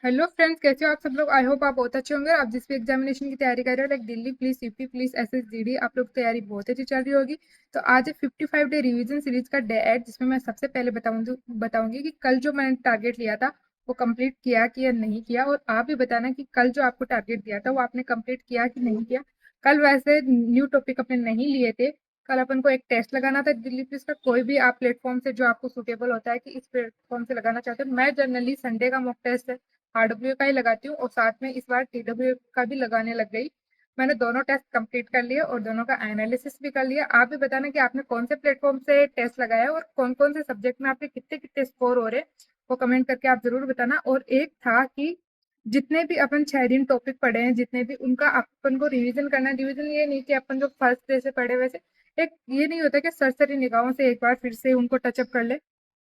Hello friends, कैसे हो आप सब लोग। आई होप आप बहुत अच्छे होंगे। आप जिस भी एग्जामिनेशन की तैयारी कर रहे हो, like Delhi police, UP police, SSGD, आप लोग की तैयारी बहुत अच्छी चल रही होगी। तो आज है 55 डे रिवीजन सीरीज का डे एट, जिसमें मैं सबसे पहले बताऊंगी कि कल जो मैंने टारगेट लिया था वो कंप्लीट किया कि या नहीं किया। और आप भी बताना कि कल जो आपको टारगेट दिया था वो आपने कंप्लीट किया कि नहीं किया। कल वैसे न्यू टॉपिक अपने नहीं लिए थे। कल अपन को एक टेस्ट लगाना था दिल्ली पुलिस का, कोई भी आप प्लेटफॉर्म से जो आपको सुटेबल होता है कि इस प्लेटफॉर्म से लगाना चाहते हो। मैं जनरली संडे का मॉक टेस्ट है आरडब्ल्यू का ही लगाती हूँ, और साथ में इस बार टीडब्ल्यू का भी लगाने लग गई। मैंने दोनों टेस्ट कंप्लीट कर लिए और दोनों का एनालिसिस भी कर लिया। आप भी बताना कि आपने कौन से प्लेटफॉर्म से टेस्ट लगाया है और कौन कौन से सब्जेक्ट में आपके कितने कितने स्कोर हो रहे हैं, वो कमेंट करके आप जरूर बताना। और एक था कि जितने भी अपन 6 दिन टॉपिक पढ़े हैं, जितने भी उनका अपन को रिवीजन करना है। रिवीजन ये नहीं कि अपन जो फर्स्ट डे से पढ़े वैसे, एक ये नहीं होता कि सरसरी निगाहों से एक बार फिर से उनको टचअप कर ले,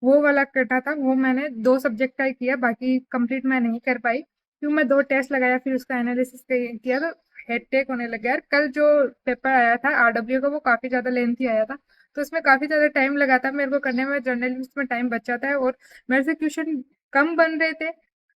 वो वाला करना था। वो मैंने 2 सब्जेक्ट का ही किया, बाकी कंप्लीट मैं नहीं कर पाई क्योंकि मैं 2 टेस्ट लगाया फिर उसका एनालिसिस किया तो हेडेक होने लग गया यार। कल जो पेपर आया था आरडब्ल्यू का वो काफी ज्यादा लेंथी आया था, तो उसमें काफी ज्यादा टाइम लगा था मेरे को करने में। जर्नलिस्ट में टाइम बच जाता है और मेरे से क्वेश्चन कम बन रहे थे,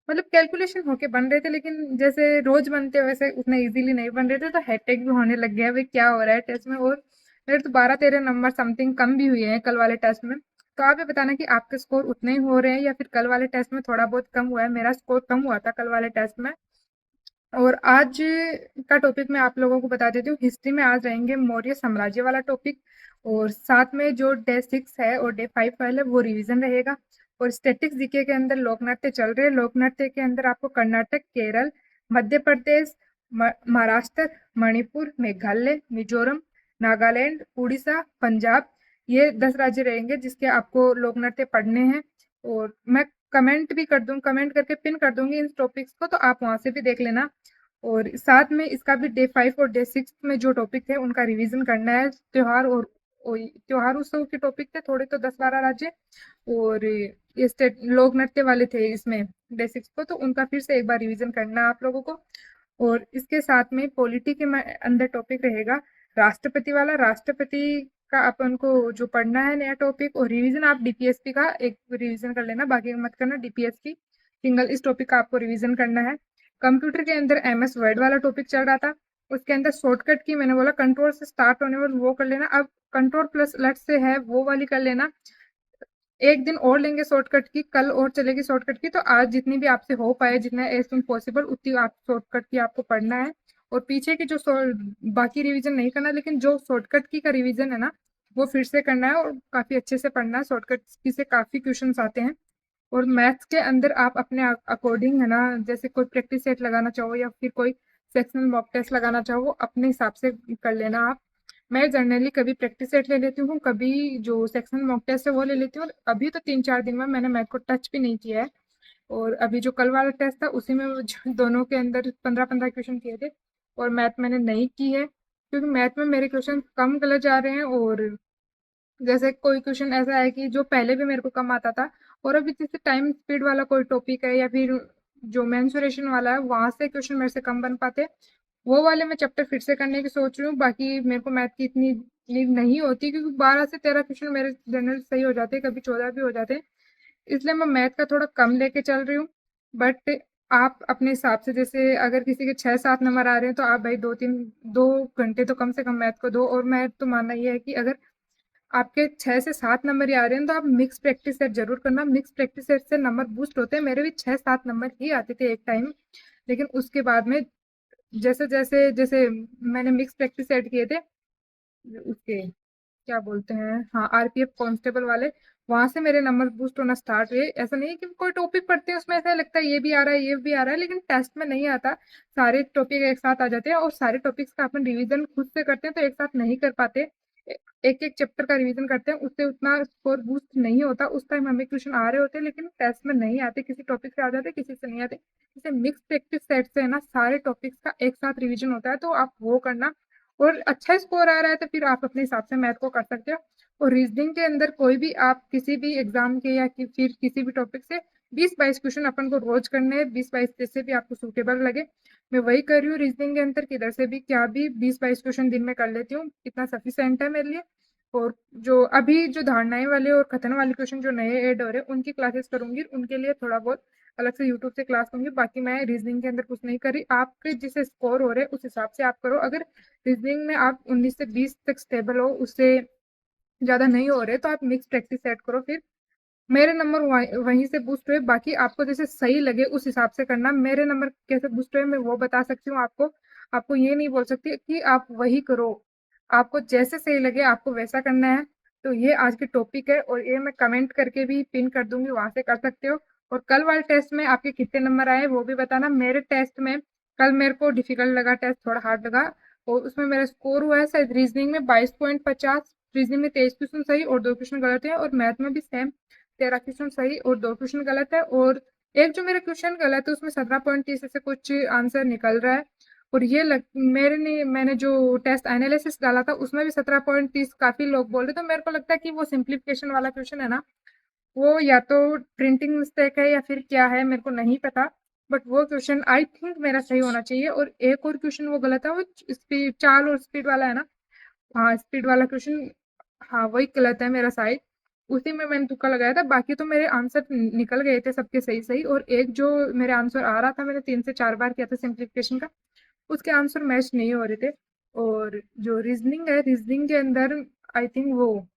मतलब कैलकुलेशन होके बन रहे थे, लेकिन जैसे रोज बनते हैं वैसे उतने इजीली नहीं बन रहे थे, तो हेडेक भी होने लग गया भाई क्या हो रहा है टेस्ट में। और मेरे तो 12-13 नंबर समथिंग कम भी हुए हैं कल वाले टेस्ट में। तो आप ये बताना कि आपके स्कोर उतने ही हो रहे हैं या फिर कल वाले टेस्ट में थोड़ा बहुत कम हुआ है। मेरा स्कोर कम हुआ था कल वाले टेस्ट में। और आज का टॉपिक मैं आप लोगों को बता देती हूँ। हिस्ट्री में आज रहेंगे मौर्य साम्राज्य वाला टॉपिक, और साथ में जो डे 6 है और डे 5 वाला है वो रिवीजन रहेगा। और स्टैटिक्स जीके के अंदर लोक नृत्य चल रहे हैं। लोक नृत्य के अंदर आपको कर्नाटक, केरल, मध्य प्रदेश, महाराष्ट्र, मणिपुर, मेघालय, मिजोरम, नागालैंड, उड़ीसा, पंजाब, ये 10 राज्य रहेंगे जिसके आपको लोक नृत्य पढ़ने हैं। और मैं कमेंट करके पिन कर दूंगी इन टॉपिक्स को, तो आप वहां से भी देख लेना। और साथ में इसका भी डे 5 और डे 6 में जो टॉपिक थे उनका रिवीजन करना है। त्योहार उत्सव के टॉपिक थे थोड़े, तो 10-12 राज्य। और ये स्टेट लोक नृत्य वाले थे इसमें डे 6 को, तो उनका फिर से एक बार रिवीजन करना है आप लोगों को। और इसके साथ में पॉलिटी के अंदर टॉपिक रहेगा राष्ट्रपति वाला। राष्ट्रपति का अपन को जो पढ़ना है नया टॉपिक, और रिवीजन आप डीपीएसपी का एक रिवीजन कर लेना, बाकी मत करना। डीपीएसपी सिंगल इस टॉपिक का आपको रिवीजन करना है। कंप्यूटर के अंदर एमएस वर्ड वाला टॉपिक चल रहा था, उसके अंदर शॉर्टकट की मैंने बोला कंट्रोल से स्टार्ट होने वाली वो कर लेना। अब कंट्रोल प्लस लेट से है वो वाली कर लेना। एक दिन और लेंगे शॉर्टकट की, कल और चलेगी शॉर्टकट की। तो आज जितनी भी आपसे हो पाए, जितना एज सुन पॉसिबल, उतनी आप शॉर्टकट की आपको पढ़ना है। और पीछे की जो बाकी रिवीजन नहीं करना, लेकिन जो शॉर्टकट की का रिवीजन है ना वो फिर से करना है और काफी अच्छे से पढ़ना है। शॉर्टकट की से काफी क्वेश्चन आते हैं। और मैथ्स के अंदर आप अपने अकॉर्डिंग है ना, जैसे कोई प्रैक्टिस सेट लगाना चाहो या फिर कोई सेक्शनल मॉक टेस्ट लगाना चाहो, वो अपने हिसाब से कर लेना आप। मैं जनरली कभी प्रैक्टिस सेट ले लेती हूँ, कभी जो सेक्शनल मॉक टेस्ट है वो ले लेती हूँ। और अभी तो 3-4 दिन में मैंने मैथ को टच भी नहीं किया है। और अभी जो कल वाला टेस्ट था उसी में दोनों के अंदर 15-15 क्वेश्चन किए थे, और मैथ मैंने नहीं की है क्योंकि मैथ में मेरे क्वेश्चन कम गलत जा रहे हैं। और जैसे कोई क्वेश्चन ऐसा है कि जो पहले भी मेरे को कम आता था, और अभी जैसे टाइम स्पीड वाला कोई टॉपिक है या फिर जो मेंसुरेशन वाला है वहां से क्वेश्चन मेरे से कम बन पाते, वो वाले मैं चैप्टर फिर से करने की सोच रही हूँ। बाकी मेरे को मैथ की इतनी नीड नहीं होती क्योंकि 12 से 13 क्वेश्चन मेरे जनरल सही हो जाते हैं, कभी 14 भी हो जाते हैं। इसलिए मैं मैथ का थोड़ा कम लेके चल रही हूँ। बट आप अपने हिसाब से, जैसे अगर किसी के 6-7 नंबर आ रहे हैं तो आप भाई 2-3 2 घंटे तो कम से कम मैथ को दो। और मैं तो मानना ये है कि अगर आपके 6 से 7 नंबर ही आ रहे हैं तो आप मिक्स प्रैक्टिस सेट जरूर करना। मिक्स प्रैक्टिस सेट से नंबर बूस्ट होते हैं। मेरे भी 6-7 नंबर ही आते थे एक टाइम, लेकिन उसके बाद में जैसे जैसे जैसे मैंने मिक्स प्रैक्टिस सेट किए थे, उसके क्या बोलते हैं, हाँ, आरपीएफ कांस्टेबल वाले, वहां से मेरे नंबर बूस्ट होना स्टार्ट हुए। ऐसा नहीं है कि कोई टॉपिक पढ़ते हैं उसमें ऐसा लगता है ये भी आ रहा है ये भी आ रहा है, लेकिन टेस्ट में नहीं आता। सारे टॉपिक एक साथ आ जाते हैं और सारे टॉपिक्स का अपन रिवीजन खुद से करते हैं तो एक साथ नहीं कर पाते। एक एक चैप्टर का रिवीजन करते हैं उससे उतना स्कोर बूस्ट नहीं होता। उस टाइम हमें क्वेश्चन आ रहे होते हैं लेकिन टेस्ट में नहीं आते, किसी टॉपिक से आ जाते किसी से नहीं आते। जैसे मिक्स प्रैक्टिस सेट से है ना सारे टॉपिक्स का एक साथ रिवीजन होता है, तो आप वो करना। और अच्छा स्कोर आ रहा है तो फिर आप अपने हिसाब से मैथ को कर सकते हो। और रीजनिंग के अंदर कोई भी आप किसी भी एग्जाम के या फिर किसी भी टॉपिक से 20-22 क्वेश्चन अपन को रोज करने हैं। 20-22 जैसे भी आपको सूटेबल लगे, मैं वही कर रही हूँ। रीजनिंग के अंदर किधर से भी क्या भी 20-22 क्वेश्चन दिन में कर लेती हूँ, इतना सफिशियंट है मेरे लिए। और जो अभी जो धारणाएं वाले और कथन वाले क्वेश्चन जो नए ऐड हो रहे हैं उनकी क्लासेस करूंगी, उनके लिए थोड़ा बहुत अलग से यूट्यूब से क्लास लूंगी। बाकी मैं रीजनिंग के अंदर कुछ नहीं कर रही, आपके जिसे स्कोर हो रहे हैं उस हिसाब से आप करो। अगर रीजनिंग में आप 19 से 20 तक स्टेबल हो, उससे ज्यादा नहीं हो रहे, तो आप मिक्स प्रैक्टिस सेट करो। फिर मेरे नंबर वहीं से बूस्ट हुए, बाकी आपको जैसे सही लगे उस हिसाब से करना। मेरे नंबर कैसे बूस्ट हुए मैं वो बता सकती हूँ आपको, आपको ये नहीं बोल सकती कि आप वही करो। आपको जैसे सही लगे आपको वैसा करना है। तो ये आज की टॉपिक है, और ये मैं कमेंट करके भी पिन कर दूंगी, वहां से कर सकते हो। और कल वाले टेस्ट में आपके कितने नंबर आए वो भी बताना। मेरे टेस्ट में कल मेरे को डिफिकल्ट लगा, टेस्ट थोड़ा हार्ड लगा, और उसमें मेरा स्कोर हुआ है शायद रीजनिंग में 22.50। रीजनिंग में 23 क्वेश्चन सही और 2 क्वेश्चन गलत है, और मैथ में भी सेम 13 क्वेश्चन सही और 2 क्वेश्चन गलत है। और एक जो मेरा क्वेश्चन गलत है उसमें 17.30 ऐसे कुछ आंसर निकल रहा है। और मैंने जो टेस्ट एनालिसिस डाला था उसमें भी 17.30 काफी लोग बोल रहे, तो मेरे को लगता है कि वो सिंप्लीफिकेशन वाला क्वेश्चन है ना, वो या तो प्रिंटिंग मिस्टेक है या फिर क्या है, मेरे को नहीं पता। बट वो क्वेश्चन आई थिंक मेरा सही होना चाहिए। और एक और क्वेश्चन वो गलत है, वो स्पीड, चाल और स्पीड वाला है ना। हाँ, स्पीड वाला क्वेश्चन, हाँ वही गलत है मेरा साइड। उसी में मैंने तुक्का लगाया था, बाकी तो मेरे आंसर निकल गए थे सबके सही सही। और एक जो मेरे आंसर आ रहा था, मैंने 3 से 4 बार किया था सिंप्लीफिकेशन का, उसके आंसर मैच नहीं हो रहे थे। और जो रीजनिंग है, रीजनिंग के अंदर आई थिंक वो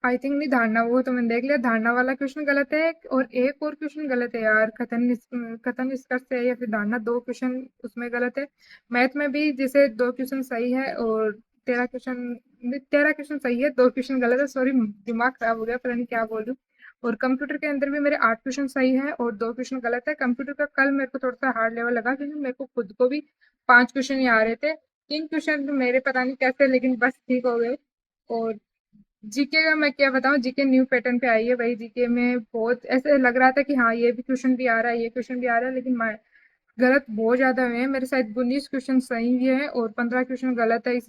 आई थिंक नहीं, धारणा, वो तो मैंने देख लिया, धारणा वाला क्वेश्चन गलत है। और एक और क्वेश्चन गलत है यार, कथन निष्कर्ष है या फिर धारणा, 2 क्वेश्चन उसमें गलत है। मैथ में भी जैसे 2 क्वेश्चन सही है और 13 क्वेश्चन सही है, 2 क्वेश्चन गलत है। सॉरी, दिमाग खराब हो गया, पता नहीं क्या बोल रही हूँ। और कंप्यूटर के अंदर भी मेरे 8 क्वेश्चन सही है और 2 क्वेश्चन गलत है। कंप्यूटर का कल मेरे को थोड़ा सा हार्ड लेवल लगा, क्योंकि मेरे को खुद को भी 5 क्वेश्चन ही आ रहे थे। 3 क्वेश्चन मेरे पता नहीं कैसे, लेकिन बस ठीक हो गए। और जीके का मैं क्या बताऊं, जीके न्यू पैटर्न पे आई है भाई। जीके में बहुत ऐसे लग रहा था कि हाँ ये भी क्वेश्चन भी आ रहा है, ये क्वेश्चन भी आ रहा है, लेकिन मैं गलत बहुत ज्यादा हुए हैं मेरे। शायद 19 क्वेश्चन सही है और 15 क्वेश्चन गलत है। इस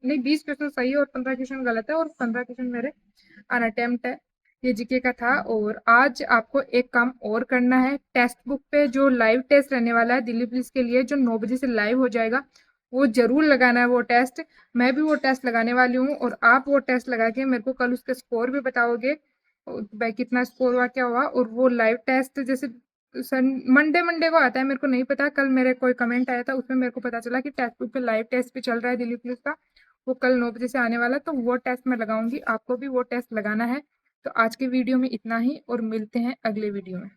नहीं, 20 क्वेश्चन सही है और 15 क्वेश्चन गलत है, और 15 क्वेश्चन मेरे अनअटेम्प्ट है। ये जीके का था। और आज आपको एक काम और करना है, टेक्स्ट बुक पे जो लाइव टेस्ट रहने वाला है दिल्ली पुलिस के लिए, जो 9 बजे से लाइव हो जाएगा, वो जरूर लगाना है वो टेस्ट। मैं भी वो टेस्ट लगाने वाली हूँ, और आप वो टेस्ट लगा के मेरे को कल उसके स्कोर भी बताओगे, भाई कितना स्कोर हुआ क्या हुआ। और वो लाइव टेस्ट जैसे सन मंडे मंडे को आता है, मेरे को नहीं पता। कल मेरे कोई कमेंट आया था, उसमें मेरे को पता चला कि टेक्स्ट बुक पे लाइव टेस्ट भी चल रहा है दिल्ली पुलिस का। वो कल 9 बजे से आने वाला है, तो वो टेस्ट मैं लगाऊंगी, आपको भी वो टेस्ट लगाना है। तो आज के वीडियो में इतना ही, और मिलते हैं अगले वीडियो में।